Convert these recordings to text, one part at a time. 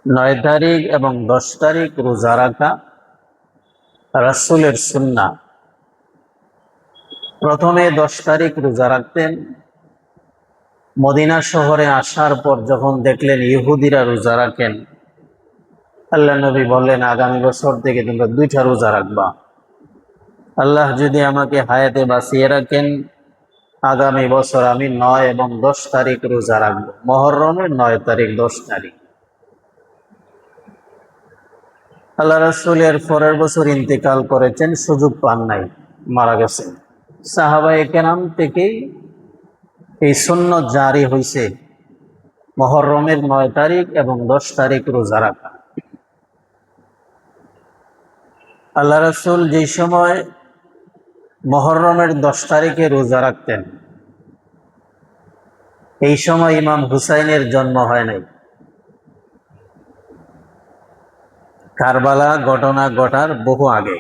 9 তারিখ এবং 10 তারিখ রোজা রাখা রাসূলের সুন্নাহ। প্রথমে 10 তারিখ রোজা রাখতেন। মদিনা শহরে আসার পর যখন দেখলেন ইহুদিরা রোজা রাখেন, আল্লাহ নবী বললেন, আগামী বছর থেকে তোমরা 2টা রোজা রাখবা। আল্লাহ যদি আমাকে হায়াতে বাঁচিয়ে রাখেন, আগামী বছর আমি 9 এবং 10 তারিখ রোজা রাখবো। মুহররমের 9 তারিখ 10 তারিখ। আল্লাহ রাসূলের পরের বছর ইন্তেকাল করেছেন, সুযোগ পান নাই, মারা গেছেন। সাহাবায়ে কেরাম থেকেই এই সুন্নত জারি হয়েছে, মুহররমের 9 তারিখ এবং 10 তারিখ রোজা রাখা। আল্লাহ রাসূল যেই সময় মুহররমের 10 তারিখে রোজা রাখতেন, এই সময় ইমাম হুসাইনের জন্ম হয় নাই। কারবালা ঘটনা ঘটার বহু আগে।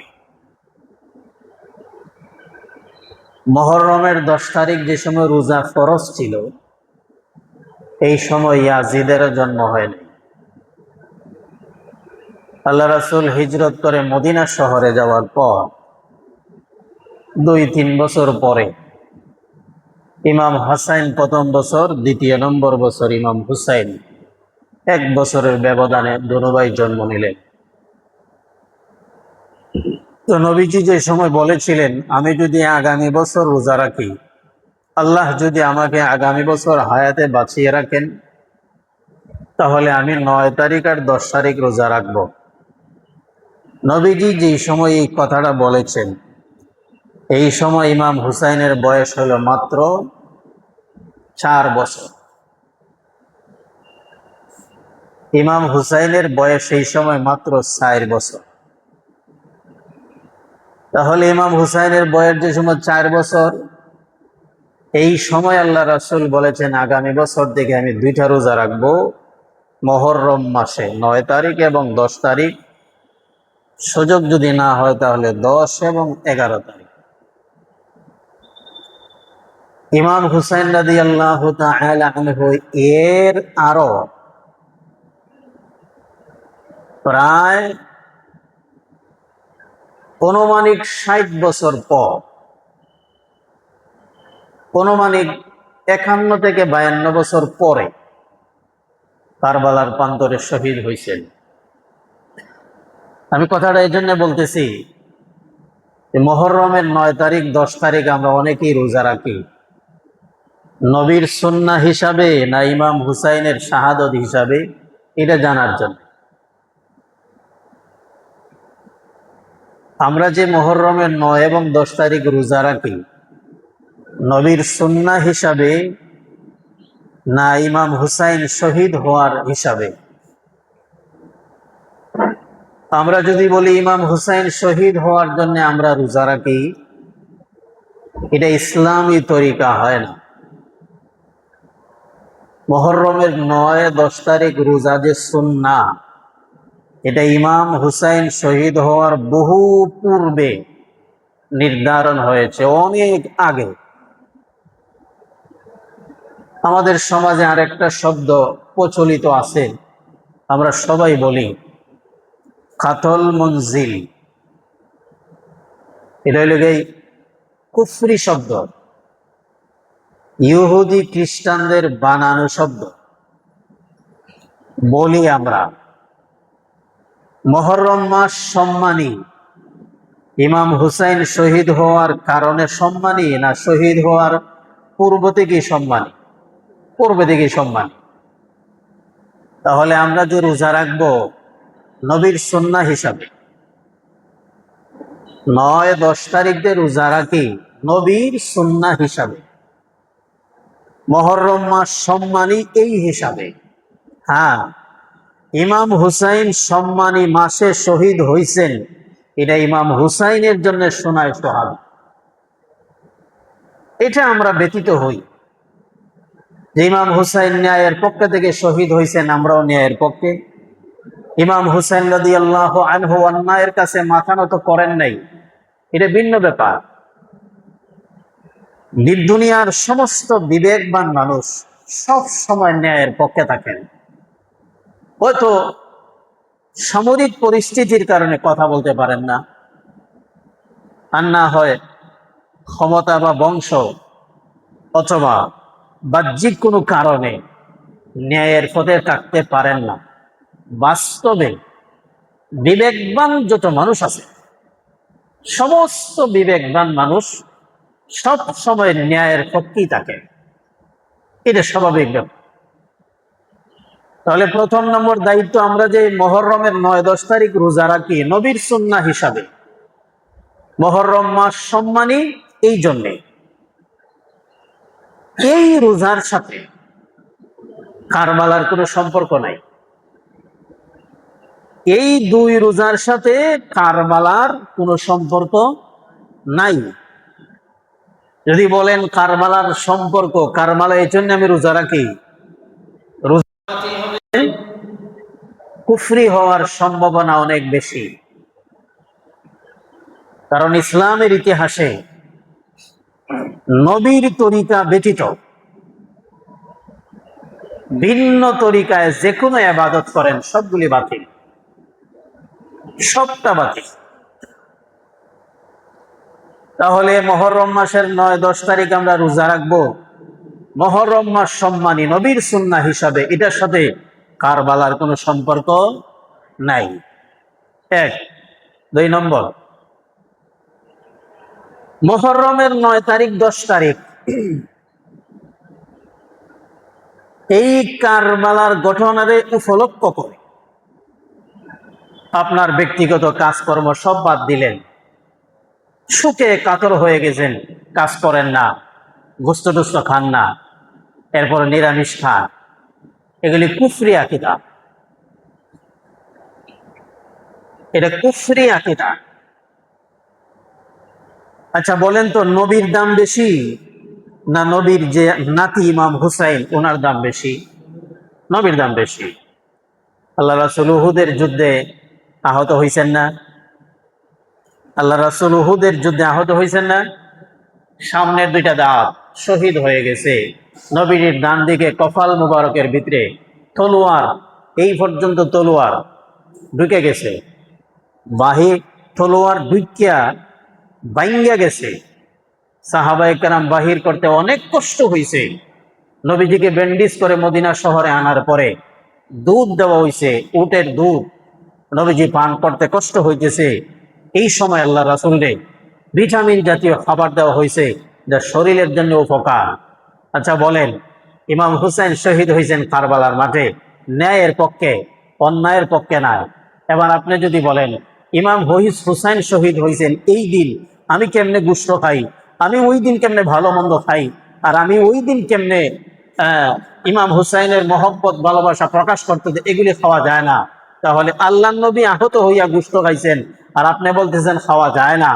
মুহররমের 10 তারিখ যে সময় রোজা ফরজ ছিল, এই সময় ইয়াজিদের জন্ম হয় নাই। আল্লাহ রাসূল হিজরত করে মদিনা শহরে যাওয়ার পর 2-3 বছর পরে ইমাম হাসাইন প্রথম বছর, দ্বিতীয় নম্বর বছর ইমাম হুসাইন, 1 বছরের ব্যবধানে দুই ভাই জন্ম নিলেন। তো নবীজি যে সময় বলেছিলেন, আমি যদি আগামী বছর রোজা রাখি, আল্লাহ যদি আমাকে আগামী বছর হায়াতে বাঁচিয়ে রাখেন, তাহলে আমি 9 তারিখ আর 10 তারিখ রোজা রাখব। নবীজি যেই সময় এই কথাটা বলেছেন, এই সময় ইমাম হুসাইনের বয়স হলো মাত্র 4 বছর। ইমাম হুসাইনের বয়স এই সময় মাত্র 4 বছর। তাহলে ইমাম হুসাইনের বয়স যে সময় 4 বছর, এই সময় আল্লাহ রাসূল বলেছেন, আগামী বছর থেকে আমি 2টা রোজা রাখবো, মুহররম মাসে 9 তারিখ এবং 10 তারিখ। সুযোগ যদি না হয় তাহলে 10 এবং 11 তারিখ। ইমাম হুসাইন রাদিয়াল্লাহু তাআলা আনহু এর আরো প্রায় অনুমানিক 60 বছর পর, অনুমানিক 51 থেকে 52 বছর পরে কারবালার প্রান্তরে শহীদ হয়েছেন। আমি কথাটা এই জন্য বলতেছি যে মুহররমের 9 তারিখ 10 তারিখ আমরা অনেকেই রোজা রাখি, নবীর সুন্নাহ হিসাবে না ইমাম হুসাইনের শাহাদত হিসাবে, এটা জানার জন্য। আমরা যে মুহররমের 9 এবং 10 তারিখ রোজা রাখি, নবীর সুন্নাহ হিসাবে না ইমাম হুসাইন শহীদ হওয়ার হিসাবে? আমরা যদি বলি ইমাম হুসাইন শহীদ হওয়ার জন্য আমরা রোজা রাখি, এটা ইসলামী তরিকা হয় না। মুহররমের 9-10 তারিখ রোজা যে সুন্নাহ, এটা ইমাম হুসাইন শহীদ হওয়ার বহু পূর্বে নির্ধারণ হয়েছে, অনেক আগে। আমাদের সমাজে আরেকটা শব্দ প্রচলিত আছে, আমরা সবাই বলি কাতল মনজিল। এটা হইল গিয়ে কুফরি শব্দ, ইহুদি খ্রিস্টানদের বানানো শব্দ। বলি আমরা মুহররম মাস সম্মানী, ইমাম হুসাইন শহীদ হওয়ার কারণে সম্মানী, না শহীদ হওয়ার পূর্ব থেকেই সম্মানী? পূর্বে থেকেই সম্মানী। তাহলে আমরা যে রোজা রাখবো নবীর সুন্নাহ হিসাবে, 9-10 তারিখ যে রোজা রাখি নবীর সুন্নাহ হিসাবে, মুহররম মাস সম্মানী এই হিসাবে। হ্যাঁ, ইমাম হুসাইন সম্মানী মাসে শহীদ হয়েছেন, এটা ইমাম হুসাইনের জন্য শোনায় সোহাগ। এটা আমরা ব্যতীত হই যে ইমাম হুসাইন ন্যায়ের পক্ষ থেকে শহীদ হয়েছেন, আমরাও ন্যায়ের পক্ষে। ইমাম হুসাইন রাদিয়াল্লাহু আনহু অন্যায়ের কাছে মাথা নত করেন নাই, এটা ভিন্ন ব্যাপার। দুনিয়ার সমস্ত বিবেকবান মানুষ সব সময় ন্যায়ের পক্ষে থাকেন। হয়তো সামরিক পরিস্থিতির কারণে কথা বলতে পারেন না, আর না হয় ক্ষমতা বা বংশ অথবা বাহ্যিক কোনো কারণে ন্যায়ের পথে থাকতে পারেন না। বাস্তবে বিবেকবান যত মানুষ আছে, সমস্ত বিবেকবান মানুষ সব সময় ন্যায়ের পক্ষেই থাকে, এটা স্বাভাবিক ব্যাপার। তাহলে প্রথম নম্বর দায়িত্ব, আমরা যে মুহররমের 9-10 তারিখ রোজা রাখি নবীর সুন্নাহ হিসাবে। মুহররম মাস সম্মানী এই জন্যে, এই রোজার সাথে কারবালার কোনো সম্পর্ক নাই। এই 2 রোজার সাথে কারবালার কোনো সম্পর্ক নাই। যদি বলেন কারবালার সম্পর্ক, কারবালা এই জন্য আমি রোজা রাখি, রোজা কুফরি হওয়ার সম্ভাবনা অনেক বেশি। কারণ ইসলামের ইতিহাসে নবীর তরিকা ব্যতীত ভিন্ন তরিকায় যে কোনো ইবাদত করেন সবগুলি বাতিল, সবটা বাতিল। তাহলে মুহররম মাসের 9-10 তারিখ আমরা রোজা রাখবো, মুহররম মাস সম্মানী নবীর সুন্নাহ হিসাবে, এটার সাথে কারবালার কোনো সম্পর্ক নাই। 1। 2 নম্বর, মুহররমের 9 তারিখ 10 তারিখ এই কারবালার ঘটনারে উপলক্ষ করে আপনার ব্যক্তিগত কাজকর্ম সব বাদ দিলেন, সুখে কাতর হয়ে গেছেন, কাজ করেন না, গোস্ত টোস্ত খান না, এরপরে নিরামিষ খান, এগুলি কুফরি আকীদা, এটা কুফরি আকীদা। আচ্ছা বলেন তো, নবীর দাম বেশি না নবীর যে নাতি ইমাম হুসাইন ওনার দাম বেশি? নবীর দাম বেশি। আল্লাহ রাসূল উহুদের যুদ্ধে আহত হয়েছেন না? আল্লাহ রাসূল উহুদের যুদ্ধে আহত হয়েছেন না? সামনের 2টা দাঁত শহীদ হয়ে গেছে, নবীর ডান দিকে কপাল মুবারকের ভিতরে তলোয়ার, এই পর্যন্ত তলোয়ার ঢুকে গেছে, বাহির তলোয়ার ঢুকিয়া বাইঙ্গা গেছে। সাহাবায়ে কেরাম বাহির করতে অনেক কষ্ট হয়েছে। নবীজিকে ব্যান্ডেজ করে মদিনা শহরে আনার পরে দুধ দেওয়া হয়েছে, উটের দুধ, নবীজি পান করতে কষ্ট হইতেছে। এই সময় আল্লাহ রাসূলকে ভিটামিন জাতীয় খাবার দেওয়া হয়েছে, যা শরীরের জন্য উপকার। আচ্ছা বলেন, ইমাম হুসাইন শহীদ হয়েছেন কারবালার মাঠে ন্যায়ের পক্ষে, অন্যায়ের পক্ষে না। এবার আপনি যদি বলেন ইমাম হুসাইন শহীদ হয়েছেন এই দিন, আমি কেমনে গোশত খাই, আমি ওই দিন কেমনে ভালো মন্দ খাই, আর আমি ওই দিন কেমনে ইমাম হুসাইনের মহব্বত ভালোবাসা প্রকাশ করতে, এগুলি খাওয়া যায় না। তাহলে আল্লাহ নবী আহত হইয়া গোশত খাইছেন আর আপনি বলতেছেন খাওয়া যায় না,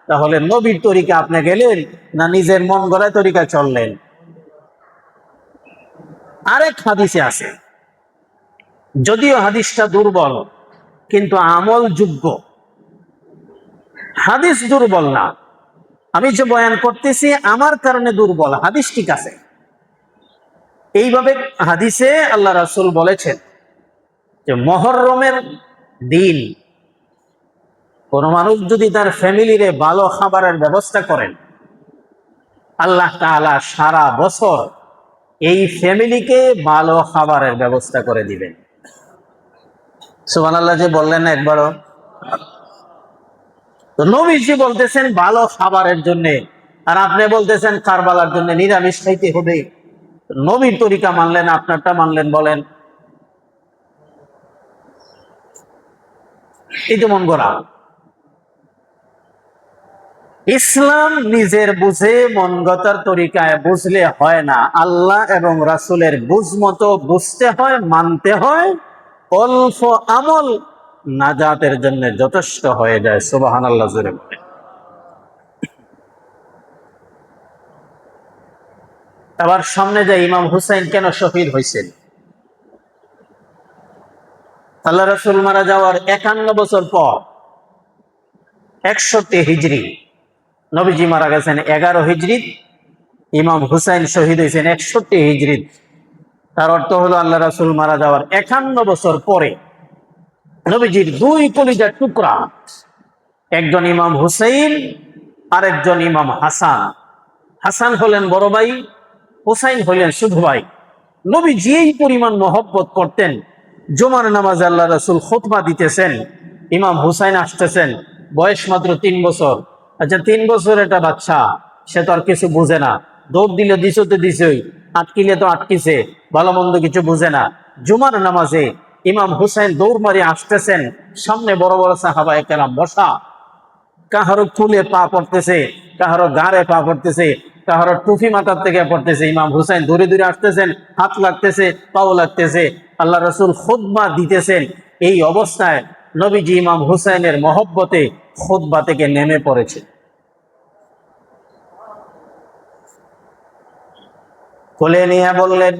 তাহলে নবীর তরিকা আপনি গেলেন না নিজের মন গড়া তরিকা চললেন? আরেক হাদিসে আছে, যদিও হাদিসটা দুর্বল কিন্তু আমল যোগ্য। হাদিস দুর্বল না, আমি যে বয়ান করতেছি আমার কারণে দুর্বল, হাদিস ঠিক আছে। এইভাবে হাদিসে আল্লাহ রাসূল বলেছেন যে মুহররমের দিন কোন মানুষ যদি তার ফ্যামিলিরে ভালো খাবারের ব্যবস্থা করেন, আল্লাহ তাআলা সারা বছর এই ফ্যামিলিকে ভালো খাবারের ব্যবস্থা করে দিবেন। সুবহানাল্লাহ যে বললেন না একবারও? তো নবীজি বলতেছেন ভালো খাবারের জন্য, আর আপনি বলতেছেন কারবালার জন্য নিরামিষ খাইতে হবে। নবীর তরিকা মানলেন, আপনারটা মানলেন, বলেন এই তো মন গড়া। ইসলাম নিজের বুঝে মন গতার তরিকায় বুঝলে হয় না, আল্লাহ এবং রাসূলের বুঝ মতো বুঝতে হয়, মানতে হয়। অল্প আমল নাজাতের জন্য যথেষ্ট হয়ে যায়। সুবহানাল্লাহ জোরে বলে। আবার সামনে যায় ইমাম হুসাইন কেন শহীদ হয়েছেন। আল্লাহ রাসূল মারা যাওয়ার 51 বছর পর 61 হিজরি, নবীজি মারা গেছেন 11 হিজরিত, ইমাম হুসাইন শহীদ হয়েছেন 61 হিজরিত। তার অর্থ হলো আল্লাহ রাসূল মারা যাওয়ার 51 বছর পরে নবীজির দুই কলিজার টুকরা, একজন ইমাম হুসাইন আর একজন ইমাম হাসান। হাসান হলেন বড় ভাই, হুসাইন হলেন ছোট ভাই। নবীজি এই পরিমাণ মহব্বত করতেন। জুমার নামাজে আল্লাহ রাসূল খুতবা দিতেছেন, ইমাম হুসাইন আসতেছেন, বয়স মাত্র 3 বছর। আচ্ছা, 3 বছর একটা বাচ্চা, সে তো আর কিছু বুঝে না। দৌড় দিলে দিছো তো দিছই, আটকিলে তো আটকিছে, ভালো মন্দ কিছু বুঝে না। জুমার নামাজে ইমাম হুসাইন দৌড় মারি আসতেছেন, সামনে বড় বড় সাহাবায়ে কেরাম বসা। কাহারো ফুলে পা পড়তেছে, কাহারো গাড়ে পা পড়তেছে, কাহারো টুপি মাথার থেকে পড়তেছে। ইমাম হুসাইন দূরে দূরে আসতেছেন, হাত লাগতেছে, পাও লাগতেছে। আল্লাহ রাসূল খুতবা দিতেছেন। এই অবস্থায় নবীজি ইমাম হুসাইনের মহব্বতে খুতবা থেকে নেমে পড়েছে। কোলে নিয়ে বললেন,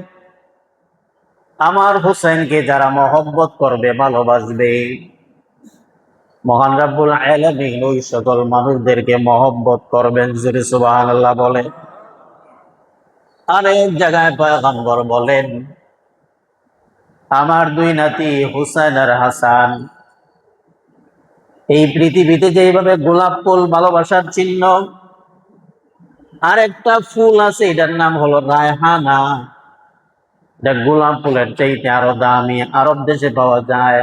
আমার হুসাইনকে যারা মহব্বত করবে, ভালোবাসবে, মহান রাব্বুল আলামিন ওই সকল মানুষদেরকে মহব্বত করবেন। জোরে সুবহানাল্লাহ বলে। আরেক জায়গায় পয়গম্বর বলেন, আমার দুই নাতি হুসাইন আর হাসান, এই পৃথিবীতে যেভাবে গোলাপ ফুল ভালোবাসার চিহ্ন, আর একটা ফুল আছে, এটার নাম হলো রায়হানা। এটা গোলাপ ফুলের চাইতে আরো দামি, আরব দেশে পাওয়া যায়।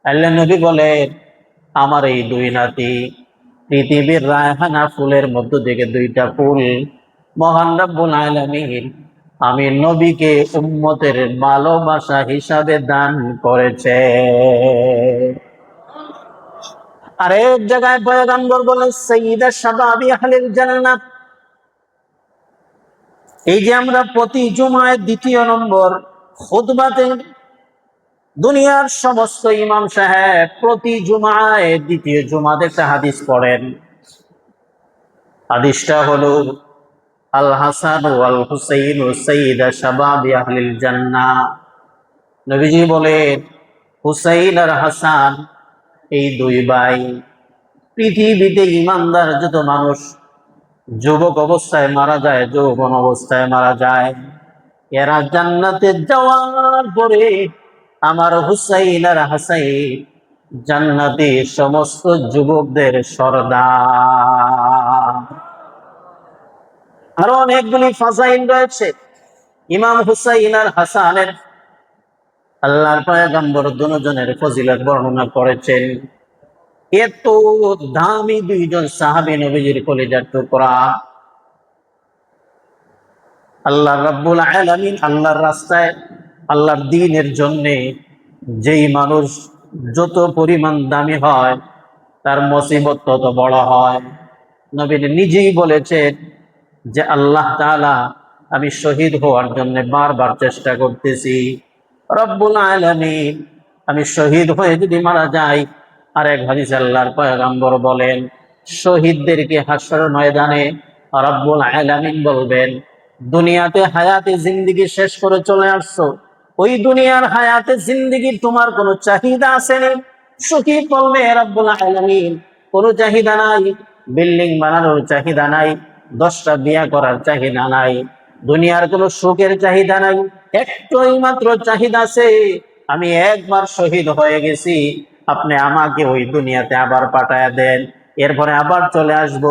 আল্লাহ নবী বলে, আমার এই দুই নাতি পৃথিবীর রায়হানা ফুলের মধ্য থেকে দুইটা ফুল মহান রাব্বুল আলামিন আমি নবীকে উম্মতের ভালোবাসা হিসাবে দান করেছে। আর এক জায়গায় পয়গম্বর বলেন, সাইয়্যিদা শাবাবি আহলিল জান্নাত। এই যে আমরা প্রতি জুমায় 2 নম্বর খুতবাতে দুনিয়ার সমস্ত ইমাম সাহেব প্রতি জুমায় 2 জুমাতে একটা হাদিস পড়েন। হাদিসটা হলো, আল হাসান ওয়াল হুসাইন সাইয়্যিদা শাবাবি আহলিল জান্নাহ। নবীজি বলেন, হুসাইন আর হাসান এই দুই ভাই, পৃথিবীতে ইমানদার যত মানুষ যুবক অবস্থায় মারা যায়, যৌবন অবস্থায় মারা যায়, এরা জান্নাতে যাওয়ার পরে আমার হুসাইন আর হাসাইন জান্নাতে সমস্ত যুবকদের সরদার। আরো অনেকগুলি ফাজাইল রয়েছে ইমাম হুসাইন আর হাসানের। আল্লাহর পয়গম্বর দুজনের ফজিলত বর্ণনা করেছেন। এত দামি দুইজন সাহাবী, নবীজির কলিজার টুকরা। আল্লাহ রাব্বুল আলামিন আল্লাহর রাস্তায়, আল্লাহর দ্বীনের জন্য যেই মানুষ যত পরিমাণ দামি হয়, তার মুসিবত তত বড় হয়। নবী নিজেই বলেছেন যে, আল্লাহ তাআলা, আমি শহীদ হওয়ার জন্য বারবার চেষ্টা করতেছি। রব্বুল আলামিন, আমি শহীদ হয়ে যদি মারা যাই, আর এক হাদিসে আল্লাহর পয়গম্বর বলেন, শহীদদেরকে হাসর ময়দানে রব্বুল আলামিন বলবেন, দুনিয়াতে হায়াতে জিন্দেগি শেষ করে চলে আসছো, ওই দুনিয়ার হায়াতে জিন্দেগির তোমার কোনো চাহিদা আছে না? শহীদ বলবে, রব্বুল আলামিন, কোনো চাহিদা নাই। বিল্ডিং বানানোর চাহিদা নাই, 10টা বিয়া করার চাহিদা নাই, দুনিয়ার কোনো সুখের চাহিদা নাই, একটাই মাত্র চাহিদা আছে, আমি একবার শহীদ হয়ে গেছি, আপনি আমাকে ওই দুনিয়াতে আবার পাঠায় দেন, এরপরে আবার চলে আসব,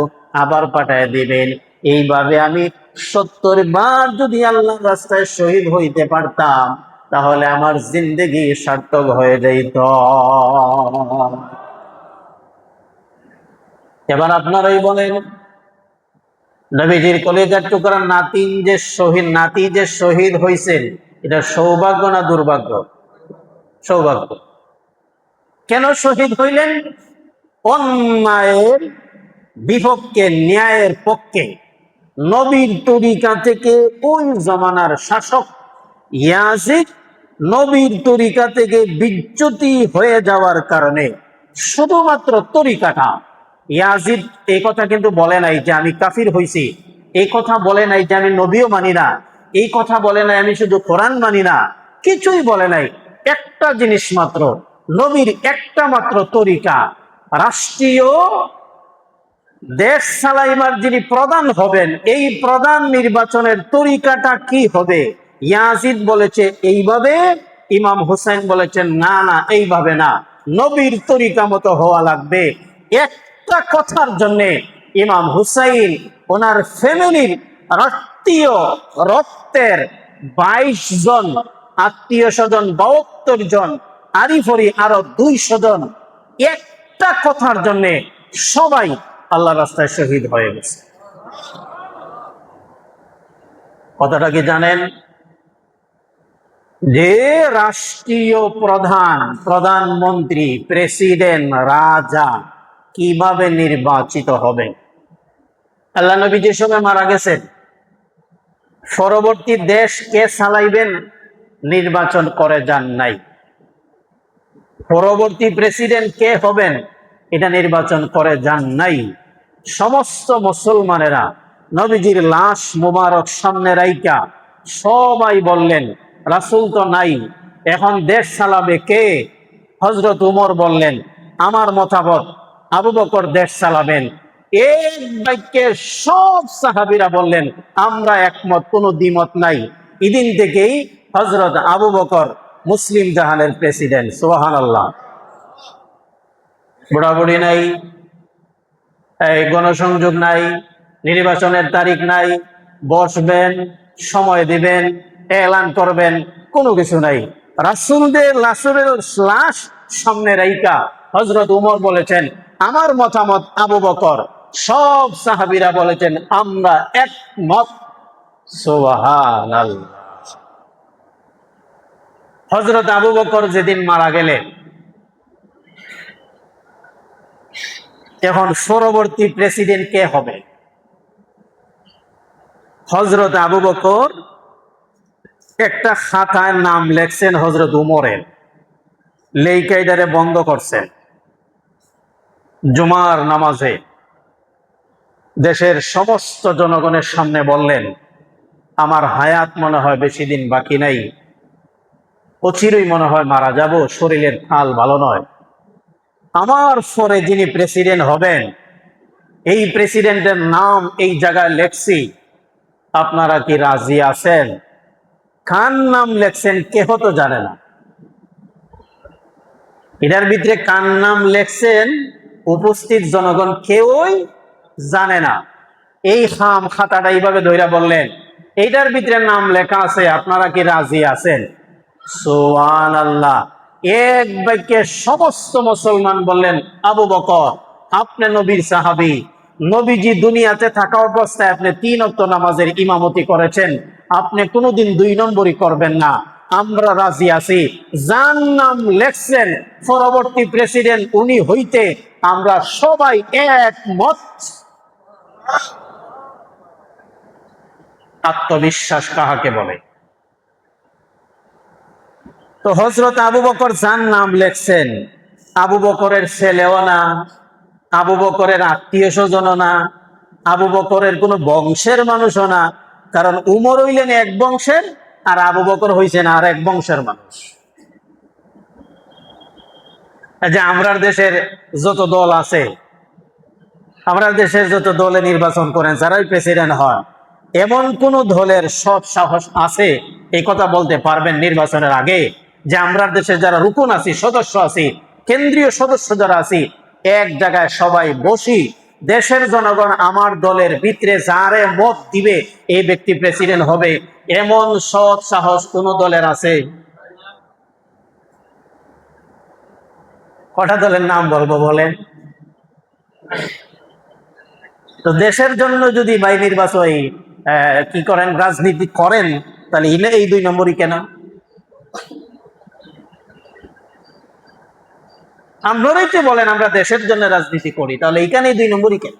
আবার পাঠায় দিবেন। এইভাবে আমি 70 বার যদি আল্লাহর রাস্তায় শহীদ হইতে পারতাম, তাহলে আমার জিন্দেগি সার্থক হয়ে যাইত। এবার আপনারাই বলেন, নবীজির কলিজার টুকরা নাতি যে শহীদ হয়েছেন, এটা সৌভাগ্য না দুর্ভাগ্য? সৌভাগ্য। কেন শহীদ হইলেন? অন্যায়ের বিপক্ষে, ন্যায়ের পক্ষে, নবীর তরিকা থেকে ওই জমানার শাসক ইয়াজিদ নবীর তরিকা থেকে বিচ্যুতি হয়ে যাওয়ার কারণে, শুধুমাত্র তরিকাটা, ইয়াজিদ এই কথা কিন্তু বলে নাই যে আমি কাফির হইছি, এই কথা বলে নাই যে আমি নবীও মানি না, এই কথা বলে নাই আমি শুধু কোরআন মানি না, কিছুই বলে নাই। একটা জিনিস মাত্র, নবীর একটা মাত্র তরিকা, রাষ্ট্রীয় দেশ চালাইবার যিনি প্রধান হবেন, এই প্রধান নির্বাচনের তরিকাটা কি হবে, ইয়াজিদ বলেছে এইভাবে, ইমাম হুসাইন বলেছেন না না, এইভাবে না, নবীর তরিকা মতো হওয়া লাগবে। একটা কথার জন্য ইমাম হুসাইন ওনার ফ্যামিলির আত্মীয় রক্তের 22 জন আত্মীয় স্বজন, 72 জন, আরিফরি আরো 200 জন, একটা কথার জন্য সবাই আল্লাহ রাস্তায় শহীদ হয়ে গেছে। কথাটা কি জানেন? যে রাষ্ট্রীয় প্রধান, প্রধানমন্ত্রী, প্রেসিডেন্ট, রাজা কিভাবে নির্বাচিত হবে? আল্লাহ নবী যে সময় মারা গেছেন, পরবর্তী দেশ কে চালাইবেন নির্বাচন করে যান নাই। পরবর্তী প্রেসিডেন্ট কে হবেন এটা নির্বাচন করে যান নাই। সমস্ত মুসলমানেরা নবীজির লাশ মুবারক সামনে রাইকা সবাই বললেন, রাসূল তো নাই, এখন দেশ চালাবে কে? হযরত উমর বললেন, আমার মতামত আবু বকর দেশ চালাবেন। এক বাক্যে সব সাহাবীরা বললেন, আমরা একমত, কোনো দ্বিমত নাই। এদিন থেকেই হযরত আবু বকর মুসলিম জাহানের প্রেসিডেন্ট। সুবহানাল্লাহ। বুড়াবুড়ি নাই, এই গণসংযোগ নাই, নির্বাচনের তারিখ নাই, বসবেন, সময় দিবেন, এলান করবেন, কোনো কিছু নাই। রাসূলদের লাশ সামনে রাইকা হযরত উমর বলেছেন, আমার মতামত আবু বকর। সব সাহাবীরা বলেছেন, আমরা একমত। সুবহানাল্লাহ। হযরত আবু বকর যেদিন মারা গেলেন, এখন পরবর্তী প্রেসিডেন্ট কে হবে? হযরত আবু বকর একটা খাতায় নাম লেখছেন হযরত উমরের, লেইকাইদারে বন্ধ করছেন। জুমার নামাজে দেশের সমস্ত জনগণের সামনে বললেন, আমার হায়াত মনে হয় বেশি দিন বাকি নাই, অচিরেই মনে হয় মারা যাব, শরীরের হাল ভালো নয়। আমার পরে যিনি প্রেসিডেন্ট হবেন, এই প্রেসিডেন্টের নাম এই জায়গায় লেখছি, আপনারা কি রাজি আছেন? কার নাম লেখছেন কেহ তো জানে না। এটার ভিতরে কার নাম লেখছেন উপস্থিত জনগণ কেউই জানে না। এই খাতাটা এইভাবে ধইরা বললেন, এইটার ভিতরে নাম লেখা আছে, আপনারা কি রাজি আছেন? সুবহানাল্লাহ। এক বাক্যে সমস্ত মুসলমান বললেন, আবু বকর, আপনি নবীর সাহাবী, নবীজি দুনিয়াতে থাকা অবস্থায় আপনি 3 ওয়াক্ত নামাজের ইমামতি করেছেন, আপনি কোনোদিন 2 নম্বরই করবেন না, আমরা রাজি আছি। যার নাম লেখছেন পরবর্তী প্রেসিডেন্ট উনি হইতে আমরা সবাই একমত। আত্মবিশ্বাস কাহাকে বলে? তো হযরত আবু বকর যার নাম লেখছেন, আবু বকরের ছেলেও না, আবু বকরের আত্মীয় স্বজনও না, আবু বকরের কোন বংশের মানুষও না। কারণ উমর হইলেন এক বংশের, আর আবু বকর হইছেন আর এক বংশের মানুষ। যে আমরা দেশের যত দল আছে, আমরা দেশের যত দলে নির্বাচন করেন, যারাই প্রেসিডেন্ট হয়, এমন কোন দলের সৎ সাহস আছে এই কথা বলতে পারবেন নির্বাচনের আগে যে আমরা দেশের যারা রুকন আছি, সদস্য আছি, কেন্দ্রীয় সদস্য যারা আছি, এক জায়গায় সবাই বসি, দেশের জনগণ আমার দলের ভিতরে যারে মত দিবে এই ব্যক্তি প্রেসিডেন্ট হবে, এমন সৎ সাহস কোন দলের আছে? কটা দলের নাম বলবো বলেন? তো দেশের জন্য যদি ভাই নির্বাচন কি করেন, রাজনীতি করেন, তাহলে এই 2 নম্বরই কেন? আপনারাই তো বলেন আমরা দেশের জন্য রাজনীতি করি, তাহলে এইখানে 2 নম্বরই কেন?